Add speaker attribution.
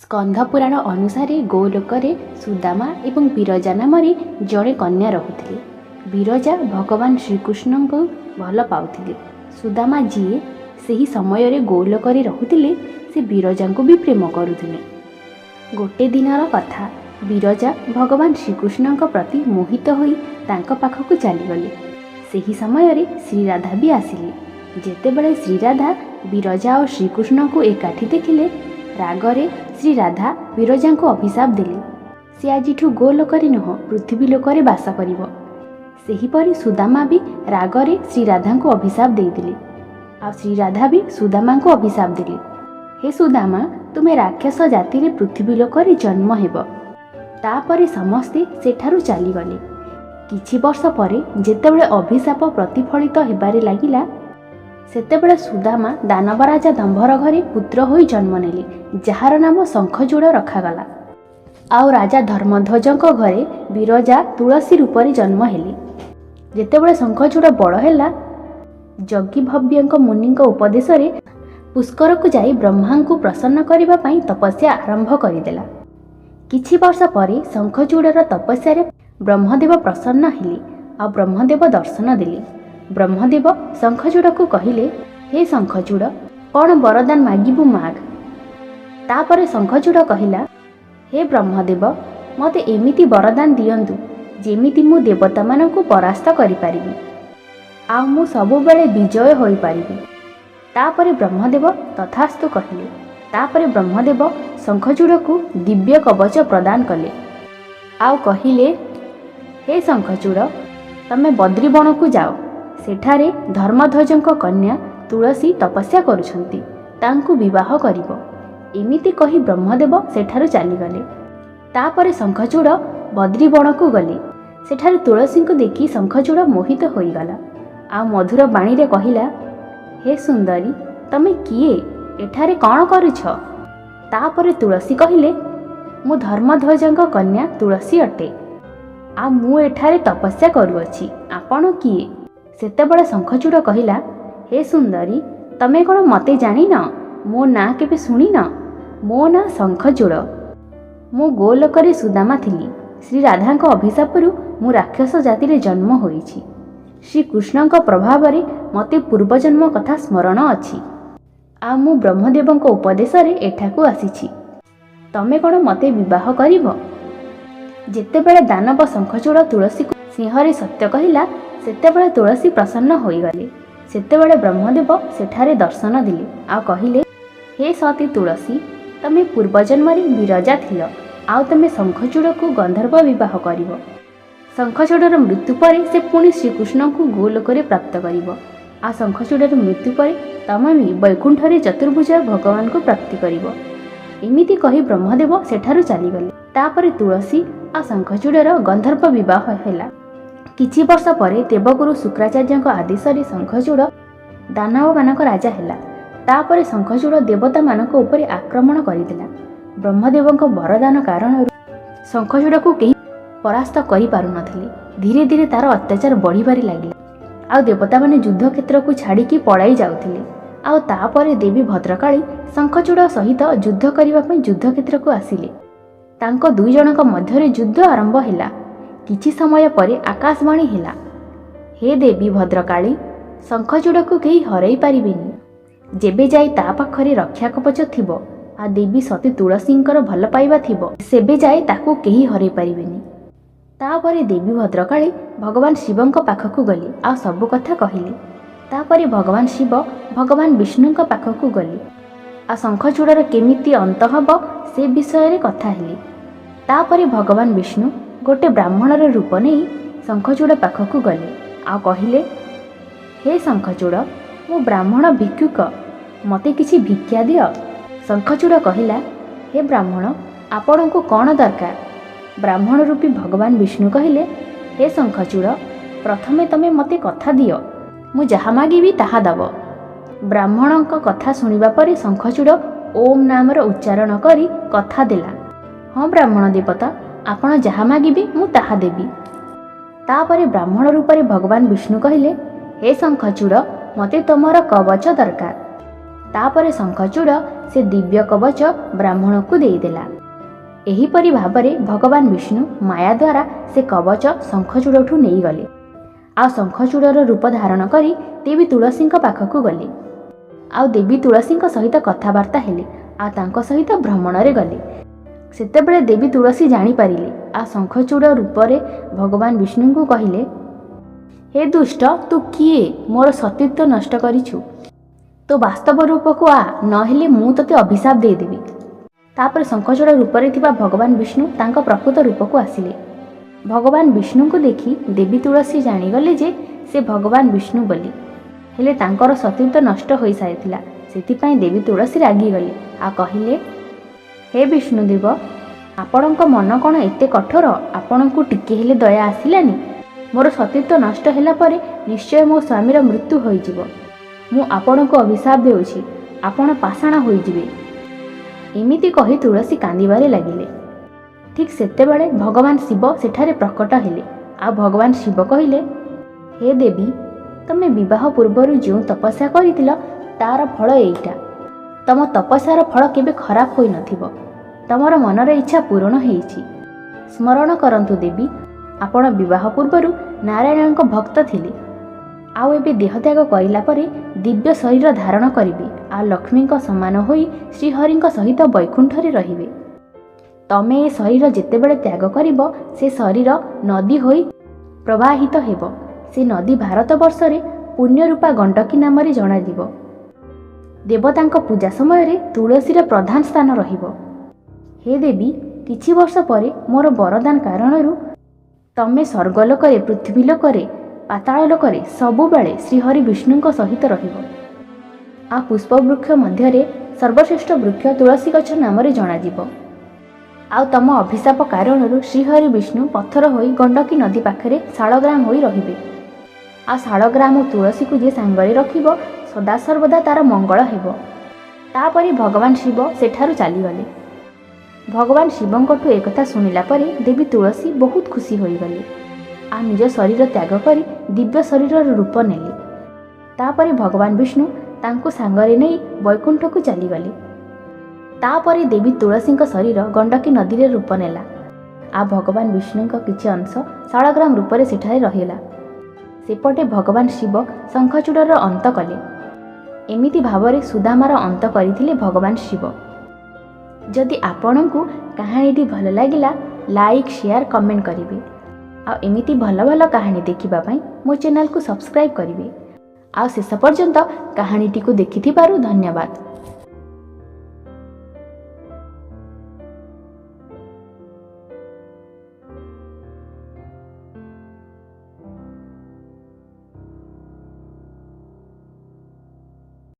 Speaker 1: ସ୍କନ୍ଧ ପୁରାଣ ଅନୁସାରେ ଗୋଲୋକରେ ସୁଦାମା ଏବଂ ବିରଜା ନାମରେ ଜଣେ କନ୍ୟା ରହୁଥିଲେ। ବିରଜା ଭଗବାନ ଶ୍ରୀକୃଷ୍ଣଙ୍କୁ ଭଲ ପାଉଥିଲେ। ସୁଦାମା ଯିଏ ସେହି ସମୟରେ ଗୋଲୋକରେ ରହୁଥିଲେ, ସେ ବିରଜାଙ୍କୁ ବି ପ୍ରେମ କରୁଥିଲେ। ଗୋଟେ ଦିନର କଥା, ବିରଜା ଭଗବାନ ଶ୍ରୀକୃଷ୍ଣଙ୍କ ପ୍ରତି ମୋହିତ ହୋଇ ତାଙ୍କ ପାଖକୁ ଚାଲିଗଲେ। ସେହି ସମୟରେ ଶ୍ରୀରାଧା ବି ଆସିଲେ। ଯେତେବେଳେ ଶ୍ରୀରାଧା ବିରଜା ଓ ଶ୍ରୀକୃଷ୍ଣଙ୍କୁ ଏକାଠି ଦେଖିଲେ, ରାଗରେ ଶ୍ରୀରାଧା ବିରଜାଙ୍କୁ ଅଭିଶାପ ଦେଲେ, ସେ ଆଜିଠୁ ଗୋଲୋକରେ ନୁହଁ ପୃଥିବୀ ଲୋକରେ ବାସ କରିବ। ସେହିପରି ସୁଦାମା ବି ରାଗରେ ଶ୍ରୀରାଧାଙ୍କୁ ଅଭିଶାପ ଦେଇଥିଲେ। ଆଉ ଶ୍ରୀରାଧା ବି ସୁଦାମାଙ୍କୁ ଅଭିଶାପ ଦେଲେ, ହେ ସୁଦାମା, ତୁମେ ରାକ୍ଷସ ଜାତିରେ ପୃଥିବୀ ଲୋକରେ ଜନ୍ମ ହେବ। ତାପରେ ସମସ୍ତେ ସେଠାରୁ ଚାଲିଗଲେ। କିଛି ବର୍ଷ ପରେ ଯେତେବେଳେ ଅଭିଶାପ ପ୍ରତିଫଳିତ ହେବାରେ ଲାଗିଲା, ସେତେବେଳେ ସୁଦାମା ଦାନବ ରାଜା ଦମ୍ଭର ଘରେ ପୁତ୍ର ହୋଇ ଜନ୍ମ ନେଲେ, ଯାହାର ନାମ ଶଙ୍ଖଚୂଡ଼ ରଖାଗଲା। ଆଉ ରାଜା ଧର୍ମଧ୍ୱଜଙ୍କ ଘରେ ବିରଜା ତୁଳସୀ ରୂପରେ ଜନ୍ମ ହେଲେ। ଯେତେବେଳେ ଶଙ୍ଖଚୂଡ଼ ବଡ଼ ହେଲା, ଯଜ୍ଞଭବ୍ୟଙ୍କ ମୁନିଙ୍କ ଉପଦେଶରେ ପୁଷ୍କରକୁ ଯାଇ ବ୍ରହ୍ମାଙ୍କୁ ପ୍ରସନ୍ନ କରିବା ପାଇଁ ତପସ୍ୟା ଆରମ୍ଭ କରିଦେଲା। କିଛି ବର୍ଷ ପରେ ଶଙ୍ଖଚୂଡ଼ର ତପସ୍ୟାରେ ବ୍ରହ୍ମଦେବ ପ୍ରସନ୍ନ ହେଲେ ଆଉ ବ୍ରହ୍ମଦେବ ଦର୍ଶନ ଦେଲେ। ବ୍ରହ୍ମଦେବ ଶଙ୍ଖଚୂଡ଼କୁ କହିଲେ, ହେ ଶଙ୍ଖଚୂଡ଼, କ'ଣ ବରଦାନ ମାଗିବୁ ମାଗ। ତାପରେ ଶଙ୍ଖଚୂଡ଼ କହିଲା, ହେ ବ୍ରହ୍ମଦେବ, ମୋତେ ଏମିତି ବରଦାନ ଦିଅନ୍ତୁ ଯେମିତି ମୁଁ ଦେବତାମାନଙ୍କୁ ପରାସ୍ତ କରିପାରିବି ଆଉ ମୁଁ ସବୁବେଳେ ବିଜୟ ହୋଇପାରିବି। ତାପରେ ବ୍ରହ୍ମଦେବ ତଥାସ୍ତୁ କହିଲେ। ତାପରେ ବ୍ରହ୍ମଦେବ ଶଙ୍ଖଚୂଡ଼କୁ ଦିବ୍ୟ କବଚ ପ୍ରଦାନ କଲେ ଆଉ କହିଲେ, ହେ ଶଙ୍ଖଚୂଡ଼, ତମେ ବଦ୍ରିବଣକୁ ଯାଅ। ସେଠାରେ ଧର୍ମଧ୍ୱଜଙ୍କ କନ୍ୟା ତୁଳସୀ ତପସ୍ୟା କରୁଛନ୍ତି, ତାଙ୍କୁ ବିବାହ କରିବ। ଏମିତି କହି ବ୍ରହ୍ମଦେବ ସେଠାରୁ ଚାଲିଗଲେ। ତାପରେ ଶଙ୍ଖଚୂଡ଼ ବଦ୍ରିବଣକୁ ଗଲେ। ସେଠାରେ ତୁଳସୀଙ୍କୁ ଦେଖି ଶଙ୍ଖଚୂଡ଼ ମୋହିତ ହୋଇଗଲା ଆଉ ମଧୁର ବାଣୀରେ କହିଲା, ହେ ସୁନ୍ଦରୀ, ତମେ କିଏ? ଏଠାରେ କ'ଣ କରୁଛ? ତାପରେ ତୁଳସୀ କହିଲେ, ମୁଁ ଧର୍ମଧ୍ୱଜଙ୍କ କନ୍ୟା ତୁଳସୀ ଅଟେ ଆଉ ମୁଁ ଏଠାରେ ତପସ୍ୟା କରୁଅଛି। ଆପଣ କିଏ? ସେତେବେଳେ ଶଙ୍ଖଚୂଡ଼ କହିଲା, ହେ ସୁନ୍ଦରୀ, ତମେ କ'ଣ ମୋତେ ଜାଣିନ? ମୋ ନାଁ କେବେ ଶୁଣିନ? ମୋ ନାଁ ଶଙ୍ଖଚୂଡ଼। ମୁଁ ଗୋଲୋକରେ ସୁଦାମା ଥିଲି। ଶ୍ରୀରାଧାଙ୍କ ଅଭିଶାପରୁ ମୁଁ ରାକ୍ଷସ ଜାତିରେ ଜନ୍ମ ହୋଇଛି। ଶ୍ରୀକୃଷ୍ଣଙ୍କ ପ୍ରଭାବରେ ମୋତେ ପୂର୍ବଜନ୍ମ କଥା ସ୍ମରଣ ଅଛି ଆଉ ମୁଁ ବ୍ରହ୍ମଦେବଙ୍କ ଉପଦେଶରେ ଏଠାକୁ ଆସିଛି। ତମେ କ'ଣ ମୋତେ ବିବାହ କରିବ? ଯେତେବେଳେ ଦାନବ ଶଙ୍ଖଚୂଡ଼ ତୁଳସୀକୁ ସିଂହରେ ସତ୍ୟ କହିଲା, ସେତେବେଳେ ତୁଳସୀ ପ୍ରସନ୍ନ ହୋଇଗଲେ। ସେତେବେଳେ ବ୍ରହ୍ମଦେବ ସେଠାରେ ଦର୍ଶନ ଦେଲେ ଆଉ କହିଲେ, ହେ ସତୀ ତୁଳସୀ, ତମେ ପୂର୍ବଜନ୍ମରେ ବିରଜା ଥିଲ ଆଉ ତମେ ଶଙ୍ଖଚୂଡ଼କୁ ଗନ୍ଧର୍ବ ବିବାହ କରିବ। ଶଙ୍ଖଚୂଡ଼ର ମୃତ୍ୟୁ ପରେ ସେ ପୁଣି ଶ୍ରୀକୃଷ୍ଣଙ୍କୁ ଗୋଲୋକରେ ପ୍ରାପ୍ତ କରିବ ଆଉ ଶଙ୍ଖଚୂଡ଼ର ମୃତ୍ୟୁ ପରେ ତମେ ବି ବୈକୁଣ୍ଠରେ ଚତୁର୍ଭୁଜ ଭଗବାନଙ୍କୁ ପ୍ରାପ୍ତି କରିବ। ଏମିତି କହି ବ୍ରହ୍ମଦେବ ସେଠାରୁ ଚାଲିଗଲେ। ତାପରେ ତୁଳସୀ ଆଉ ଶଙ୍ଖଚୂଡ଼ର ଗନ୍ଧର୍ବ ବିବାହ ହେଲା। କିଛି ବର୍ଷ ପରେ ଦେବଗୁରୁ ଶୁକ୍ରାଚାର୍ଯ୍ୟଙ୍କ ଆଦେଶରେ ଶଙ୍ଖଚୂଡ଼ ଦାନବମାନଙ୍କ ରାଜା ହେଲା। ତାପରେ ଶଙ୍ଖଚୂଡ଼ ଦେବତାମାନଙ୍କ ଉପରେ ଆକ୍ରମଣ କରିଦେଲା। ବ୍ରହ୍ମଦେବଙ୍କ ବରଦାନ କାରଣରୁ ଶଙ୍ଖଚୂଡ଼କୁ କେହି ପରାସ୍ତ କରିପାରୁନଥିଲେ। ଧୀରେ ଧୀରେ ତାର ଅତ୍ୟାଚାର ବଢ଼ିବାରେ ଲାଗିଲା ଆଉ ଦେବତାମାନେ ଯୁଦ୍ଧକ୍ଷେତ୍ରକୁ ଛାଡ଼ିକି ପଳାଇ ଯାଉଥିଲେ। ଆଉ ତାପରେ ଦେବୀ ଭଦ୍ରକାଳୀ ଶଙ୍ଖଚୂଡ଼ ସହିତ ଯୁଦ୍ଧ କରିବା ପାଇଁ ଯୁଦ୍ଧକ୍ଷେତ୍ରକୁ ଆସିଲେ। ତାଙ୍କ ଦୁଇ ଜଣଙ୍କ ମଧ୍ୟରେ ଯୁଦ୍ଧ ଆରମ୍ଭ ହେଲା। କିଛି ସମୟ ପରେ ଆକାଶବାଣୀ ହେଲା, ହେ ଦେବୀ ଭଦ୍ରକାଳୀ, ଶଙ୍ଖଚୂଡ଼କୁ କେହି ହରାଇ ପାରିବେନି। ଯେବେ ଯାଇ ତା ପାଖରେ ରକ୍ଷା କବଚ ଥିବ ଆଉ ଦେବୀ ସତୀ ତୁଳସୀଙ୍କର ଭଲ ପାଇବା ଥିବ, ସେବେ ଯାଏ ତାକୁ କେହି ହରାଇ ପାରିବେନି। ତାପରେ ଦେବୀ ଭଦ୍ରକାଳୀ ଭଗବାନ ଶିବଙ୍କ ପାଖକୁ ଗଲେ ଆଉ ସବୁ କଥା କହିଲେ। ତାପରେ ଭଗବାନ ଶିବ ଭଗବାନ ବିଷ୍ଣୁଙ୍କ ପାଖକୁ ଗଲେ ଆଉ ଶଙ୍ଖଚୂଡ଼ର କେମିତି ଅନ୍ତ ହେବ ସେ ବିଷୟରେ କଥା ହେଲେ। ତାପରେ ଭଗବାନ ବିଷ୍ଣୁ ଗୋଟେ ବ୍ରାହ୍ମଣର ରୂପ ନେଇ ଶଙ୍ଖଚୂଡ଼ ପାଖକୁ ଗଲେ ଆଉ କହିଲେ, ହେ ଶଙ୍ଖଚୂଡ଼, ମୁଁ ବ୍ରାହ୍ମଣ ଭିକ୍ଷୁକ, ମୋତେ କିଛି ଭିକ୍ଷା ଦିଅ। ଶଙ୍ଖଚୂଡ଼ କହିଲା, ହେ ବ୍ରାହ୍ମଣ, ଆପଣଙ୍କୁ କ'ଣ ଦରକାର? ବ୍ରାହ୍ମଣ ରୂପୀ ଭଗବାନ ବିଷ୍ଣୁ କହିଲେ, ହେ ଶଙ୍ଖଚୂଡ଼, ପ୍ରଥମେ ତମେ ମୋତେ କଥା ଦିଅ, ମୁଁ ଯାହା ମାଗିବି ତାହା ଦେବ। ବ୍ରାହ୍ମଣଙ୍କ କଥା ଶୁଣିବା ପରେ ଶଙ୍ଖଚୂଡ଼ ଓମ୍ ନାମର ଉଚ୍ଚାରଣ କରି କଥା ଦେଲା, ହଁ ବ୍ରାହ୍ମଣ ଦେବତା, ଆପଣ ଯାହା ମାଗିବେ ମୁଁ ତାହା ଦେବି। ତାପରେ ବ୍ରାହ୍ମଣ ରୂପରେ ଭଗବାନ ବିଷ୍ଣୁ କହିଲେ, ହେ ଶଙ୍ଖଚୂଡ଼, ମୋତେ ତୁମର କବଚ ଦରକାର। ତାପରେ ଶଙ୍ଖଚୂଡ଼ ସେ ଦିବ୍ୟ କବଚ ବ୍ରାହ୍ମଣକୁ ଦେଇଦେଲା। ଏହିପରି ଭାବରେ ଭଗବାନ ବିଷ୍ଣୁ ମାୟା ଦ୍ୱାରା ସେ କବଚ ଶଙ୍ଖଚୂଡ଼ଠୁ ନେଇଗଲେ। ଆଉ ଶଙ୍ଖଚୂଡ଼ର ରୂପ ଧାରଣ କରି ଦେବୀ ତୁଳସୀଙ୍କ ପାଖକୁ ଗଲେ। ଆଉ ଦେବୀ ତୁଳସୀଙ୍କ ସହିତ କଥାବାର୍ତ୍ତା ହେଲେ ଆଉ ତାଙ୍କ ସହିତ ଭ୍ରମଣରେ ଗଲେ। ସେତେବେଳେ ଦେବୀ ତୁଳସୀ ଜାଣିପାରିଲେ ଆଉ ଶଙ୍ଖଚୂଡ଼ ରୂପରେ ଭଗବାନ ବିଷ୍ଣୁଙ୍କୁ କହିଲେ, ହେ ଦୁଷ୍ଟ, ତୁ କିଏ? ମୋର ସତୀତ୍ୱ ନଷ୍ଟ କରିଛୁ। ତୋ ବାସ୍ତବ ରୂପକୁ ଆ, ନହେଲେ ମୁଁ ତୋତେ ଅଭିଶାପ ଦେଇଦେବି। ତାପରେ ଶଙ୍ଖଚୂଡ଼ ରୂପରେ ଥିବା ଭଗବାନ ବିଷ୍ଣୁ ତାଙ୍କ ପ୍ରକୃତ ରୂପକୁ ଆସିଲେ। ଭଗବାନ ବିଷ୍ଣୁଙ୍କୁ ଦେଖି ଦେବୀ ତୁଳସୀ ଜାଣିଗଲେ ଯେ ସେ ଭଗବାନ ବିଷ୍ଣୁ ବୋଲି। ହେଲେ ତାଙ୍କର ସତୀତ୍ୱ ନଷ୍ଟ ହୋଇସାରିଥିଲା। ସେଥିପାଇଁ ଦେବୀ ତୁଳସୀ ରାଗିଗଲେ ଆଉ କହିଲେ, ହେ ବିଷ୍ଣୁଦେବ, ଆପଣଙ୍କ ମନ କ'ଣ ଏତେ କଠୋର? ଆପଣଙ୍କୁ ଟିକେ ହେଲେ ଦୟା ଆସିଲାନି? ମୋର ସତୀତ୍ୱ ନଷ୍ଟ ହେଲା ପରେ ନିଶ୍ଚୟ ମୋ ସ୍ୱାମୀର ମୃତ୍ୟୁ ହୋଇଯିବ। ମୁଁ ଆପଣଙ୍କୁ ଅଭିଶାପ ଦେଉଛି, ଆପଣ ପାଷାଣ ହୋଇଯିବେ। ଏମିତି କହି ତୁଳସୀ କାନ୍ଦିବାରେ ଲାଗିଲେ। ଠିକ୍ ସେତେବେଳେ ଭଗବାନ ଶିବ ସେଠାରେ ପ୍ରକଟ ହେଲେ ଆଉ ଭଗବାନ ଶିବ କହିଲେ, ହେ ଦେବୀ, ତମେ ବିବାହ ପୂର୍ବରୁ ଯେଉଁ ତପସ୍ୟା କରିଥିଲ ତାର ଫଳ ଏଇଟା। ତମ ତପସ୍ୟାର ଫଳ କେବେ ଖରାପ ହୋଇନଥିବ। ତମର ମନର ଇଚ୍ଛା ପୂରଣ ହେଇଛି। ସ୍ମରଣ କରନ୍ତୁ ଦେବୀ, ଆପଣ ବିବାହ ପୂର୍ବରୁ ନାରାୟଣଙ୍କ ଭକ୍ତ ଥିଲେ। ଆଉ ଏବେ ଦେହତ୍ୟାଗ କରିଲା ପରେ ଦିବ୍ୟ ଶରୀର ଧାରଣ କରିବେ ଆଉ ଲକ୍ଷ୍ମୀଙ୍କ ସମାନ ହୋଇ ଶ୍ରୀହରିଙ୍କ ସହିତ ବୈକୁଣ୍ଠରେ ରହିବେ। ତମେ ଏ ଶରୀର ଯେତେବେଳେ ତ୍ୟାଗ କରିବ ସେ ଶରୀର ନଦୀ ହୋଇ ପ୍ରବାହିତ ହେବ। ସେ ନଦୀ ଭାରତବର୍ଷରେ ପୁଣ୍ୟରୂପା ଗଣ୍ଡକୀ ନାମରେ ଜଣାଯିବ। ଦେବତାଙ୍କ ପୂଜା ସମୟରେ ତୁଳସୀର ପ୍ରଧାନ ସ୍ଥାନ ରହିବ। ହେ ଦେବୀ, କିଛି ବର୍ଷ ପରେ ମୋର ବରଦାନ କାରଣରୁ ତମେ ସ୍ୱର୍ଗଲୋକରେ, ପୃଥିବୀ ଲୋକରେ, ପାତାଳ ଲୋକରେ ସବୁବେଳେ ଶ୍ରୀହରି ବିଷ୍ଣୁଙ୍କ ସହିତ ରହିବ। ଆଉ ପୁଷ୍ପବୃକ୍ଷ ମଧ୍ୟରେ ସର୍ବଶ୍ରେଷ୍ଠ ବୃକ୍ଷ ତୁଳସୀ ଗଛ ନାମରେ ଜଣାଯିବ। ଆଉ ତମ ଅଭିଶାପ କାରଣରୁ ଶ୍ରୀହରି ବିଷ୍ଣୁ ପଥର ହୋଇ ଗଣ୍ଡକୀ ନଦୀ ପାଖରେ ଶାଳଗ୍ରାମ ହୋଇ ରହିବେ। ଆଉ ଶାଳଗ୍ରାମ ଓ ତୁଳସୀକୁ ଯିଏ ସାଙ୍ଗରେ ରଖିବ ସଦାସର୍ବଦା ତାର ମଙ୍ଗଳ ହେବ। ତାପରେ ଭଗବାନ ଶିବ ସେଠାରୁ ଚାଲିଗଲେ। ଭଗବାନ ଶିବଙ୍କଠୁ ଏକଥା ଶୁଣିଲା ପରେ ଦେବୀ ତୁଳସୀ ବହୁତ ଖୁସି ହୋଇଗଲେ ଆଉ ନିଜ ଶରୀର ତ୍ୟାଗ କରି ଦିବ୍ୟ ଶରୀରର ରୂପ ନେଲେ। ତାପରେ ଭଗବାନ ବିଷ୍ଣୁ ତାଙ୍କୁ ସାଙ୍ଗରେ ନେଇ ବୈକୁଣ୍ଠକୁ ଚାଲିଗଲେ। ତାପରେ ଦେବୀ ତୁଳସୀଙ୍କ ଶରୀର ଗଣ୍ଡକୀ ନଦୀରେ ରୂପ ନେଲା ଆଉ ଭଗବାନ ବିଷ୍ଣୁଙ୍କ କିଛି ଅଂଶ ଶାଳଗ୍ରାମ ରୂପରେ ସେଠାରେ ରହିଲା। ସେପଟେ ଭଗବାନ ଶିବ ଶଙ୍ଖଚୂଡ଼ର ଅନ୍ତ କଲେ। ଏମିତି ଭାବରେ ସୁଦାମାର ଅନ୍ତ କରିଥିଲେ ଭଗବାନ ଶିବ। ଯଦି ଆପଣଙ୍କୁ କାହାଣୀଟି ଭଲ ଲାଗିଲା, ଲାଇକ୍, ସେୟାର, କମେଣ୍ଟ କରିବେ। ଆଉ ଏମିତି ଭଲ ଭଲ କାହାଣୀ ଦେଖିବା ପାଇଁ ମୋ ଚ୍ୟାନେଲକୁ ସବସ୍କ୍ରାଇବ୍ କରିବେ। ଆଉ ଶେଷ ପର୍ଯ୍ୟନ୍ତ କାହାଣୀଟିକୁ ଦେଖିଥିବାରୁ ଧନ୍ୟବାଦ।